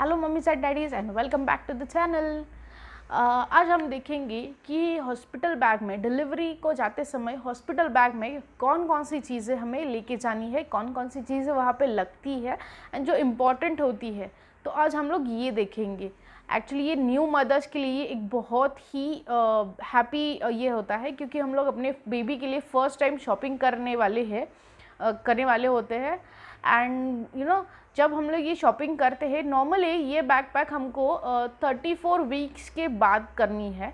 Hello mummies and daddies and welcome back to the channel. आज हम देखेंगे कि हॉस्पिटल बैग में डिलीवरी को जाते समय हॉस्पिटल बैग में कौन कौन सी चीज़ें हमें लेके जानी है, कौन कौन सी चीज़ें वहाँ पे लगती है एंड जो इम्पॉर्टेंट होती है। तो आज हम लोग ये देखेंगे। एक्चुअली ये न्यू मदर्स के लिए एक बहुत ही हैप्पी ये होता है, क्योंकि हम लोग अपने बेबी के लिए फ़र्स्ट टाइम शॉपिंग करने वाले होते हैं। एंड जब हम लोग ये शॉपिंग करते हैं, नॉर्मली ये बैकपैक हमको 34 वीक्स के बाद करनी है,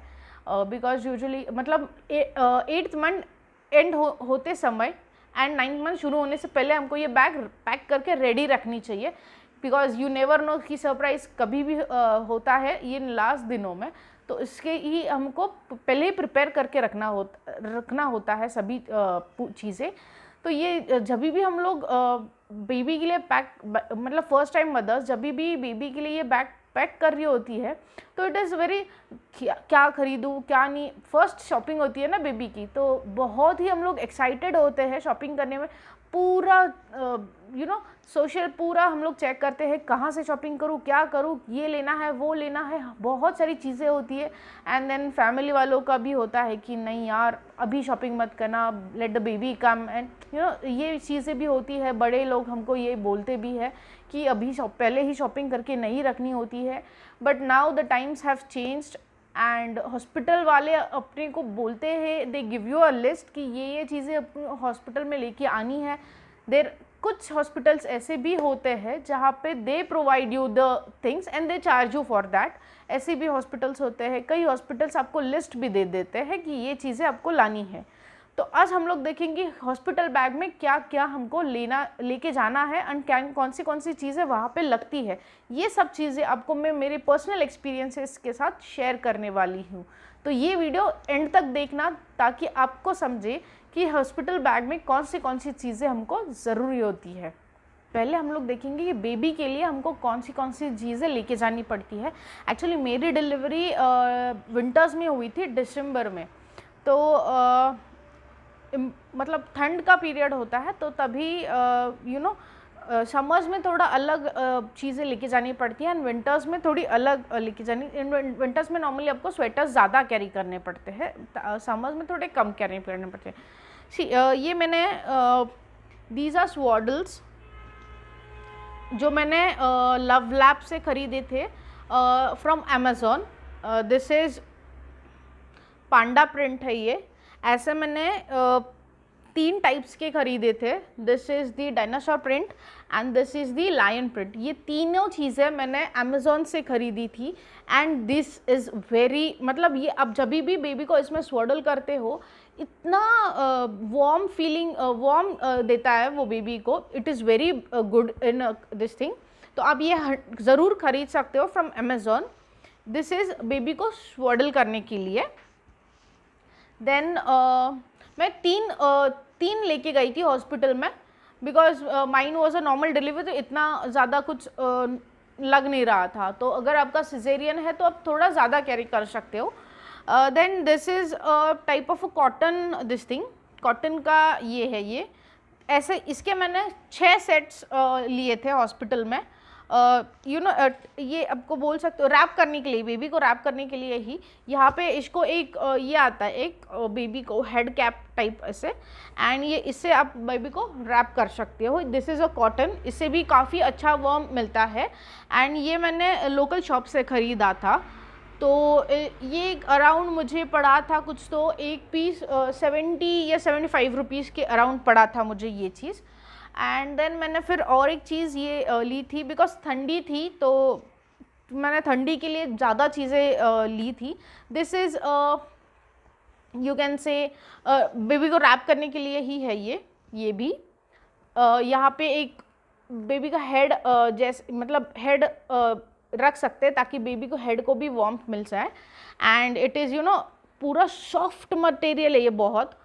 बिकॉज यूजुअली मतलब 8th मंथ एंड होते समय एंड 9th मंथ शुरू होने से पहले हमको ये बैग पैक करके रेडी रखनी चाहिए, बिकॉज यू नेवर नो कि सरप्राइज़ कभी भी होता है ये लास्ट दिनों में। तो इसके ही हमको पहले ही प्रिपेयर करके रखना होता है सभी चीज़ें। तो ये जब भी हम लोग बेबी के लिए मतलब फर्स्ट टाइम मदर्स जब भी बेबी के लिए ये बैग पैक कर रही होती है, तो इट इज़ वेरी क्या खरीदूँ क्या नहीं, फर्स्ट शॉपिंग होती है ना बेबी की, तो बहुत ही हम लोग एक्साइटेड होते हैं शॉपिंग करने में। पूरा सोशल पूरा हम लोग चेक करते हैं कहाँ से शॉपिंग करूँ, क्या करूँ, ये लेना है वो लेना है, बहुत सारी चीज़ें होती है। एंड देन फैमिली वालों का भी होता है कि नहीं यार अभी शॉपिंग मत करना, let the baby come, and ये चीज़ें भी होती है। बड़े लोग हमको ये बोलते भी है कि अभी पहले ही शॉपिंग करके नहीं रखनी होती है। But now the times have changed and hospital वाले अपने को बोलते हैं, they give you a list कि ये चीज़ें अपने हॉस्पिटल में लेके आनी है। कुछ हॉस्पिटल्स ऐसे भी होते हैं जहाँ पे they provide you the things and they charge you for that. ऐसे भी हॉस्पिटल्स होते हैं। कई हॉस्पिटल्स आपको लिस्ट भी दे देते हैं कि ये चीज़ें आपको लानी है। तो आज हम लोग देखेंगे हॉस्पिटल बैग में क्या क्या हमको लेके जाना है एंड कौन सी चीज़ें वहाँ पे लगती है। ये सब चीज़ें आपको मैं मेरे पर्सनल एक्सपीरियंसेस के साथ शेयर करने वाली हूँ। तो ये वीडियो एंड तक देखना ताकि आपको समझे कि हॉस्पिटल बैग में कौन सी चीज़ें हमको ज़रूरी होती है। पहले हम लोग देखेंगे कि बेबी के लिए हमको कौन सी चीज़ें लेके जानी पड़ती है। एक्चुअली मेरी डिलीवरी विंटर्स में हुई थी, दिसंबर में। तो मतलब ठंड का पीरियड होता है, तो तभी समर्स में थोड़ा अलग चीज़ें लेके जानी पड़ती हैं एंड विंटर्स में थोड़ी अलग लेके जानी। इन विंटर्स में नॉर्मली आपको स्वेटर्स ज़्यादा कैरी करने पड़ते हैं, समर्स में थोड़े कम कैरी करने पड़ते हैं। ये मैंने दीज आर स्वॉडल्स जो मैंने लव लैब से ख़रीदे थे from Amazon. This is panda print है ये। ऐसे मैंने 3 टाइप्स के ख़रीदे थे। This is the dinosaur print and this is the lion print. ये तीनों चीज़ें मैंने अमेज़ॉन से ख़रीदी थी एंड दिस इज़ वेरी, मतलब ये अब जब भी बेबी को इसमें स्वॉडल करते हो इतना वार्म फीलिंग देता है वो बेबी को। It is very good in this thing. तो आप ये ज़रूर ख़रीद सकते हो from Amazon. This is baby को स्वॉडल करने के लिए। देन मैं तीन लेके गई थी हॉस्पिटल में, because mine was a normal delivery, तो इतना ज़्यादा कुछ लग नहीं रहा था। तो अगर आपका सिजेरियन है तो आप थोड़ा ज़्यादा कैरी कर सकते हो। Then this is type of cotton, this thing cotton का ये है। ये ऐसे इसके मैंने 6 सेट्स लिए थे हॉस्पिटल में। ये आपको बोल सकते हो रैप करने के लिए, बेबी को रैप करने के लिए ही। यहाँ पे इसको एक ये आता है, एक बेबी को हेड कैप टाइप ऐसे, एंड ये इससे आप बेबी को रैप कर सकते हो। दिस इज़ अ कॉटन, इससे भी काफ़ी अच्छा वार्म मिलता है एंड ये मैंने लोकल शॉप से ख़रीदा था। तो ये अराउंड मुझे पड़ा था कुछ तो एक पीस 70 या 75 रुपीज़ के अराउंड पड़ा था मुझे ये चीज़। एंड देन मैंने फिर और एक चीज़ ये ली थी, बिकॉज ठंडी थी तो मैंने ठंडी के लिए ज़्यादा चीज़ें ली थी। This is you can say baby को रैप करने के लिए ही है ये भी। यहाँ पे एक बेबी का हेड जैसे मतलब हेड रख सकते हैं ताकि बेबी को हेड को भी वार्मथ मिल जाए। एंड इट इज़ पूरा सॉफ्ट मटेरियल है ये बहुत।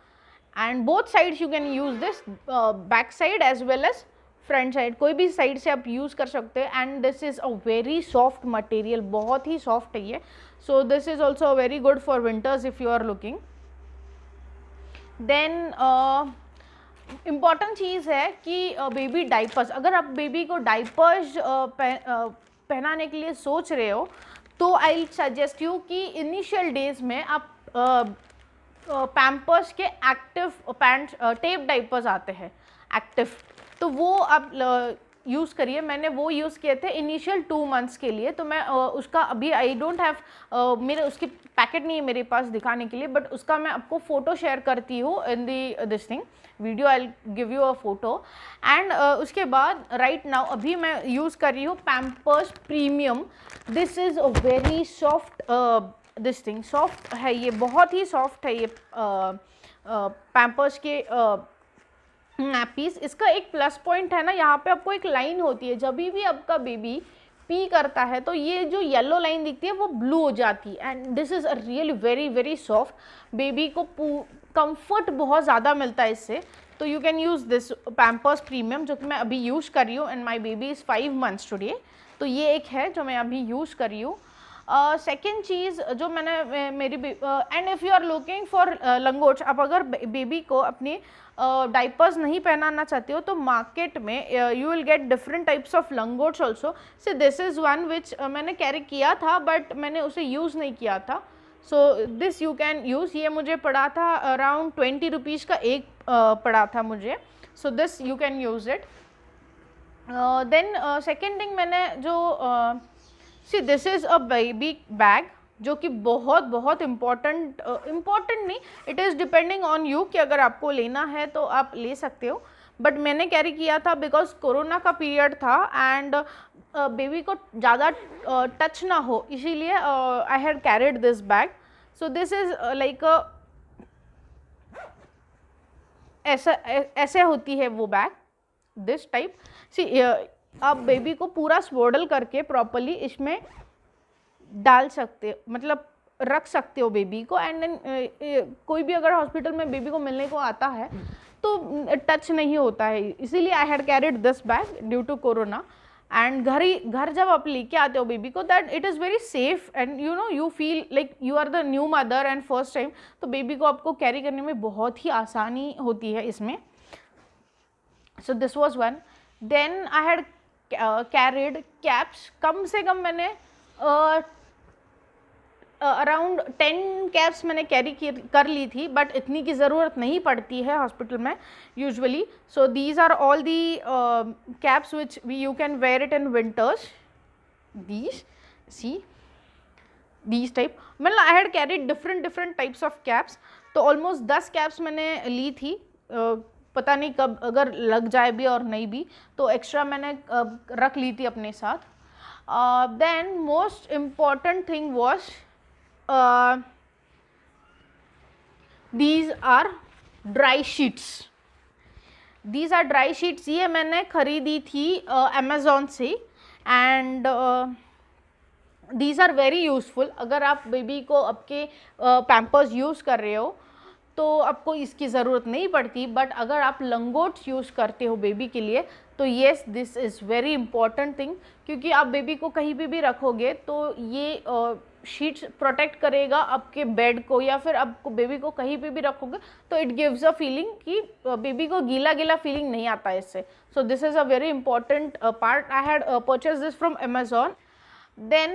And both sides you can use this, back side as well as front side, कोई भी साइड से आप यूज़ कर सकते हैं। And this is a very soft material, बहुत ही सॉफ्ट है ये। So this is also very good for winters if you are looking. Then important चीज़ है कि बेबी डाइपर्स, अगर आप बेबी को डाइपर्स पहनाने के लिए सोच रहे हो तो आई सजेस्ट यू कि इनिशियल डेज में आप पैम्पर्स के एक्टिव पैंट टेप डाइपर्स आते हैं एक्टिव, तो वो आप यूज़ करिए। मैंने वो यूज़ किए थे इनिशियल 2 मंथ्स के लिए, तो मैं उसका अभी आई डोंट हैव मेरे उसकी पैकेट नहीं है मेरे पास दिखाने के लिए, बट उसका मैं आपको फ़ोटो शेयर करती हूँ in the this thing video, I give you a photo. And उसके बाद राइट नाउ अभी मैं यूज़ कर रही हूँ Pampers premium. This is a very soft this thing, soft है ये, बहुत ही सॉफ्ट है ये पैम्पर्स के नैपीज़। इसका एक प्लस पॉइंट है ना, यहाँ पे आपको एक लाइन होती है, जब भी आपका बेबी पी करता है तो ये जो येलो लाइन दिखती है वो ब्लू हो जाती है। And this is a really very very soft, baby को कंफर्ट बहुत ज़्यादा मिलता है इससे। तो you can use this Pampers premium, जो कि मैं अभी यूज़ कर रही हूँ and my baby is 5 months today. तो ये एक है जो मैं अभी यूज़ कर रही हूँ। सेकेंड चीज़ जो मैंने मेरी and if you are looking for langots, आप अगर बेबी को अपनी डाइपर्स नहीं पहनाना चाहते हो तो मार्केट में you will get different types of langots also. So this is one which मैंने कैरी किया था बट मैंने उसे यूज़ नहीं किया था। सो दिस यू कैन यूज़, ये मुझे पड़ा था अराउंड 20 रुपीज़ का एक पड़ा था मुझे। So this you can use it. Then second thing मैंने जो see this is a baby bag, जो कि बहुत बहुत इम्पॉर्टेंट नहीं, it is depending on you कि अगर आपको लेना है तो आप ले सकते हो, बट मैंने कैरी किया था बिकॉज कोरोना का पीरियड था एंड बेबी को ज़्यादा टच ना हो, इसीलिए I had carried this bag. So this is like ऐसे होती है वो बैग, दिस टाइप। सी आप बेबी को पूरा स्वोडल करके प्रॉपरली इसमें डाल सकते, मतलब रख सकते हो बेबी को। एंड देन कोई भी अगर हॉस्पिटल में बेबी को मिलने को आता है तो टच नहीं होता है, इसीलिए I had carried this bag due to corona. And घर जब आप लेके आते हो बेबी को, that it is very safe and you know you feel like you are the new mother and first time, तो बेबी को आपको कैरी करने में बहुत ही आसानी होती है इसमें। So this was one. Then I had carried caps, कम से कम मैंने अराउंड 10 कैप्स मैंने कैरी कर ली थी, बट इतनी की ज़रूरत नहीं पड़ती है हॉस्पिटल में usually. So these are all the caps which you can wear it in winters, these see these type. मतलब I had carried different types of caps, तो ऑलमोस्ट 10 कैप्स मैंने ली थी। पता नहीं कब अगर लग जाए भी और नहीं भी तो एक्स्ट्रा मैंने रख ली थी अपने साथ। Then most important thing was these are dry sheets, these are dry sheets। ये मैंने खरीदी थी अमेज़ॉन से and these are very useful। अगर आप बेबी को आपके पैम्पर्स यूज़ कर रहे हो तो आपको इसकी ज़रूरत नहीं पड़ती, बट अगर आप लंगोट्स यूज़ करते हो बेबी के लिए तो yes this is very important thing, क्योंकि आप बेबी को कहीं भी रखोगे तो ये शीट्स प्रोटेक्ट करेगा आपके बेड को, या फिर आपको बेबी को कहीं पे भी रखोगे तो इट गिव्स अ फीलिंग कि बेबी को गीला गीला फीलिंग नहीं आता है इससे। So this is a very important part. I had purchase this from Amazon. Then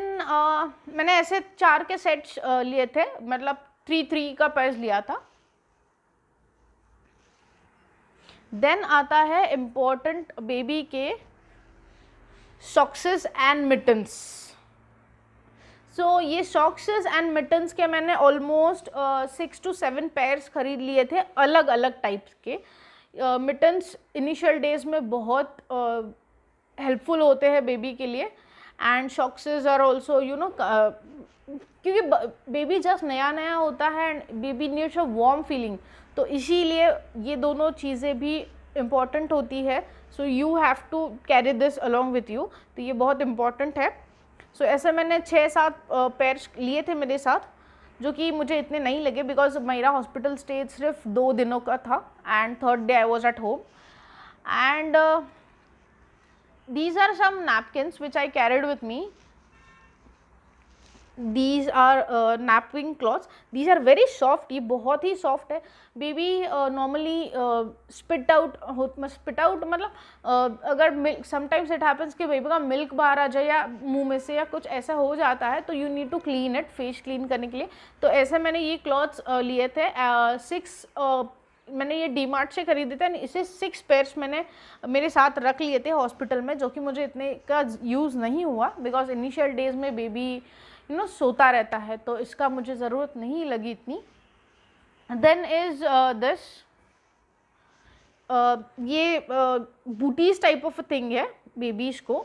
मैंने ऐसे 4 के सेट्स लिए थे, मतलब 3 का प्राइस लिया था। देन आता है इम्पोर्टेंट बेबी के सॉक्सेस एंड मिटन्स। सो ये सॉक्सेस एंड मिटन्स के मैंने ऑलमोस्ट 6 to 7 पेयर्स खरीद लिए थे, अलग अलग टाइप्स के। मिटन्स इनिशियल डेज में बहुत हेल्पफुल होते हैं बेबी के लिए, and socks are also you know, क्योंकि बेबी जस्ट नया नया होता है and baby needs a warm feeling, तो इसीलिए ये दोनों चीज़ें भी इम्पॉर्टेंट होती है। So you have to carry this along with you, तो ये बहुत इम्पॉर्टेंट है। सो ऐसे मैंने 6-7 पेयर्स लिए थे मेरे साथ, जो कि मुझे इतने नहीं लगे बिकॉज मेरा हॉस्पिटल स्टे सिर्फ 2 दिनों का था and 3rd day I was at home. And these are some napkins which I carried with me। These are napkin cloths, these are very soft, ये बहुत ही सॉफ्ट है। बेबी नॉर्मली स्पिट आउट मतलब अगर मिल्क, समटाइम्स इट हैपन्स कि baby का milk बाहर आ जाए या मुंह में से या कुछ ऐसा हो जाता है, तो you need to clean it, face clean करने के लिए। तो ऐसे मैंने ये क्लॉथ्स लिए थे 6, मैंने ये डीमार्ट से खरीदे थे। इसे 6 पेयर्स मैंने मेरे साथ रख लिए थे हॉस्पिटल में, जो कि मुझे इतने का यूज़ नहीं हुआ बिकॉज इनिशियल डेज में बेबी सोता रहता है, तो इसका मुझे ज़रूरत नहीं लगी इतनी। देन इज दिस, ये बूटीज टाइप ऑफ थिंग है बेबीज को,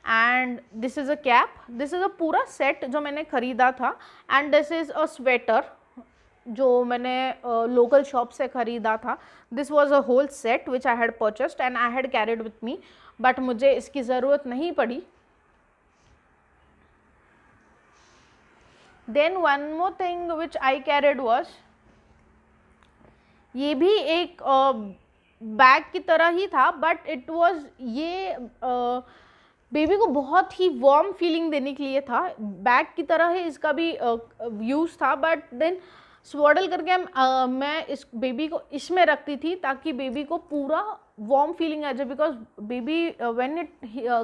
and this is a cap, this is a पूरा सेट जो मैंने ख़रीदा था। And this is a sweater जो मैंने लोकल शॉप से ख़रीदा था। This was a whole set which I had purchased and I had carried with me, but मुझे इसकी ज़रूरत नहीं पड़ी। Then one more thing which I carried was, ये भी एक बैग की तरह ही था, बट इट वॉज, ये बेबी को बहुत ही वार्म फीलिंग देने के लिए था। बैग की तरह ही इसका भी यूज़ था, बट देन स्वाडल करके मैं इस बेबी को इसमें रखती थी ताकि बेबी को पूरा वार्म फीलिंग आ जाए, because baby when it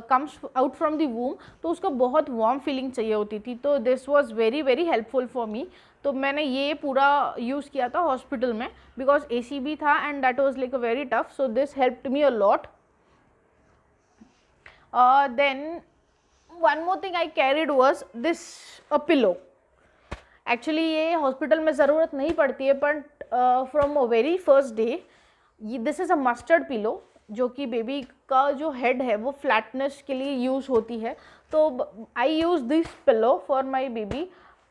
comes out from the वूम तो उसको बहुत वार्म फीलिंग चाहिए होती थी। तो this was very very helpful for me. तो मैंने ये पूरा यूज़ किया था हॉस्पिटल में बिकॉज AC भी था and that was like a very tough, so this helped me a lot. Then one more thing I carried was this a pillow. Actually ये हॉस्पिटल में ज़रूरत नहीं पड़ती है, but from a very first day this is a mustard pillow, जो कि baby का जो हेड है वो फ्लैटनेस के लिए यूज़ होती है। तो I use this pillow for my baby.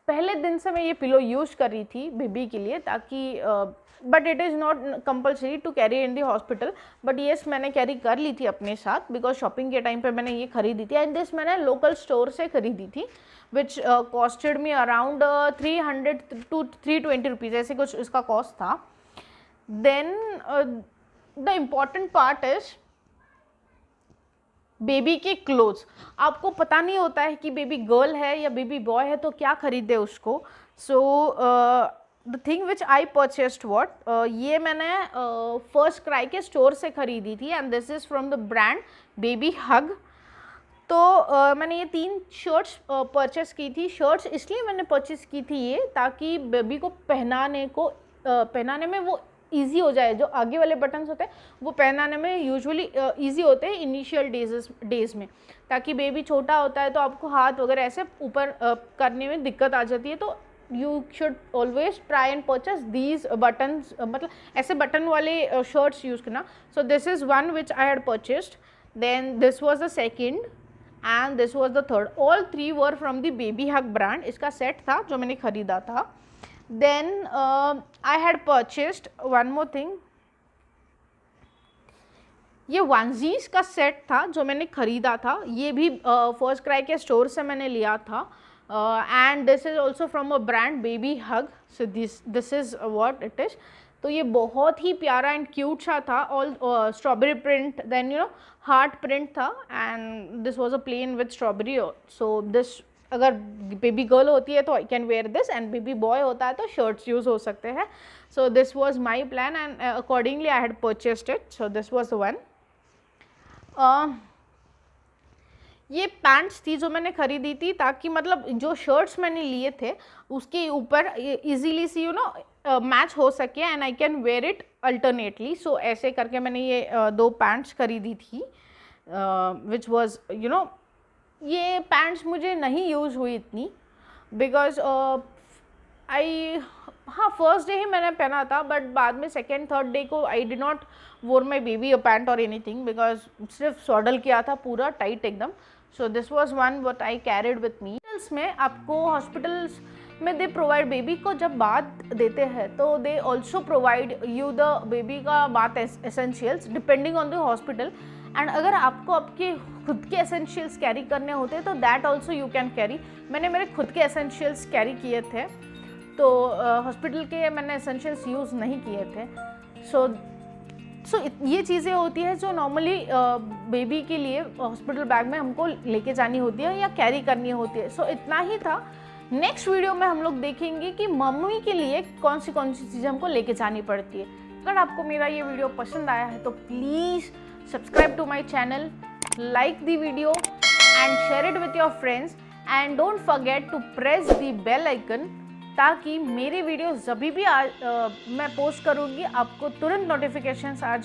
पहले दिन से मैं ये पिलो यूज़ कर रही थी बेबी के लिए, ताकि but it is not compulsory to carry in the hospital, but yes मैंने कैरी कर ली थी अपने साथ बिकॉज शॉपिंग के टाइम पे मैंने ये खरीदी थी। एंड दिस मैंने लोकल स्टोर से खरीदी थी which costed me around 300 to 320 rupees, ऐसे कुछ इसका कॉस्ट था। Then the important part is baby के क्लोथ्स। आपको पता नहीं होता है कि बेबी गर्ल है या बेबी बॉय है तो क्या खरीदे उसको। So the thing which I purchased what, ये मैंने फर्स्ट क्राई के स्टोर से खरीदी थी and this is from the brand baby hug. तो मैंने ये 3 शर्ट्स परचेस की थी। शर्ट्स इसलिए मैंने परचेस की थी ये ताकि बेबी को पहनाने में वो ईजी हो जाए। जो आगे वाले बटन्स होते हैं वो पहनाने में यूजुअली ईजी होते हैं इनिशियल डेज में, ताकि बेबी छोटा होता है तो आपको हाथ वगैरह ऐसे ऊपर करने में दिक्कत आ जाती है। तो you should always try and purchase these buttons, मतलब ऐसे बटन वाले शर्ट्स यूज़ करना। So this is one which I had purchased, then this was the second and this was the third. All 3 were from the Baby Hug brand. इसका set था जो मैंने खरीदा था। Then I had purchased one more thing, ये वनजीज का set था जो मैंने ख़रीदा था। ये भी फर्स्ट क्राई के स्टोर से मैंने लिया था and this is also from a brand baby hug. So this is what it is. तो ये बहुत ही प्यारा एंड क्यूट सा था, all strawberry print, then you know heart print था and this was a plain with strawberry. So this, अगर baby girl होती है तो I can wear this and baby boy होता है तो शर्ट्स यूज़ हो सकते हैं। So this was my plan and accordingly I had purchased it. So this was one. ये पैंट्स थी जो मैंने ख़रीदी थी ताकि मतलब जो शर्ट्स मैंने लिए थे उसके ऊपर इजीली सी मैच हो सके and I can wear it alternately. So ऐसे करके मैंने ये 2 पैंट्स खरीदी थी विच वॉज ये पैंट्स मुझे नहीं यूज़ हुई इतनी बिकॉज हाँ फर्स्ट डे ही मैंने पहना था, बट बाद में सेकेंड थर्ड डे को आई डिड नॉट वोर माई बेबी अ पैंट और एनीथिंग बिकॉज सिर्फ सॉडल किया था पूरा टाइट एकदम। सो this was one what I carried with मी। में आपको हॉस्पिटल्स में दे प्रोवाइड, बेबी को जब बाथ देते हैं तो they also provide you the baby का bath essentials depending on the hospital. And अगर आपको आपके खुद के एसेंशियल्स कैरी करने होते तो that also you can carry. मैंने मेरे खुद के एसेंशियल्स कैरी किए थे, तो हॉस्पिटल के मैंने एसेंशियल्स यूज़ नहीं किए थे। सो ये चीज़ें होती है जो नॉर्मली बेबी के लिए हॉस्पिटल बैग में हमको लेके जानी होती है या कैरी करनी होती है। सो इतना ही था नेक्स्ट वीडियो में हम लोग देखेंगे कि मम्मी के लिए कौन सी चीज़ें हमको लेके जानी पड़ती है। अगर आपको मेरा ये वीडियो पसंद आया है तो please subscribe to my channel, like the video and share it with your friends and don't forget to press the bell icon, ताकि मेरी वीडियो जब भी मैं पोस्ट करूँगी आपको तुरंत नोटिफिकेशंस आ जाए।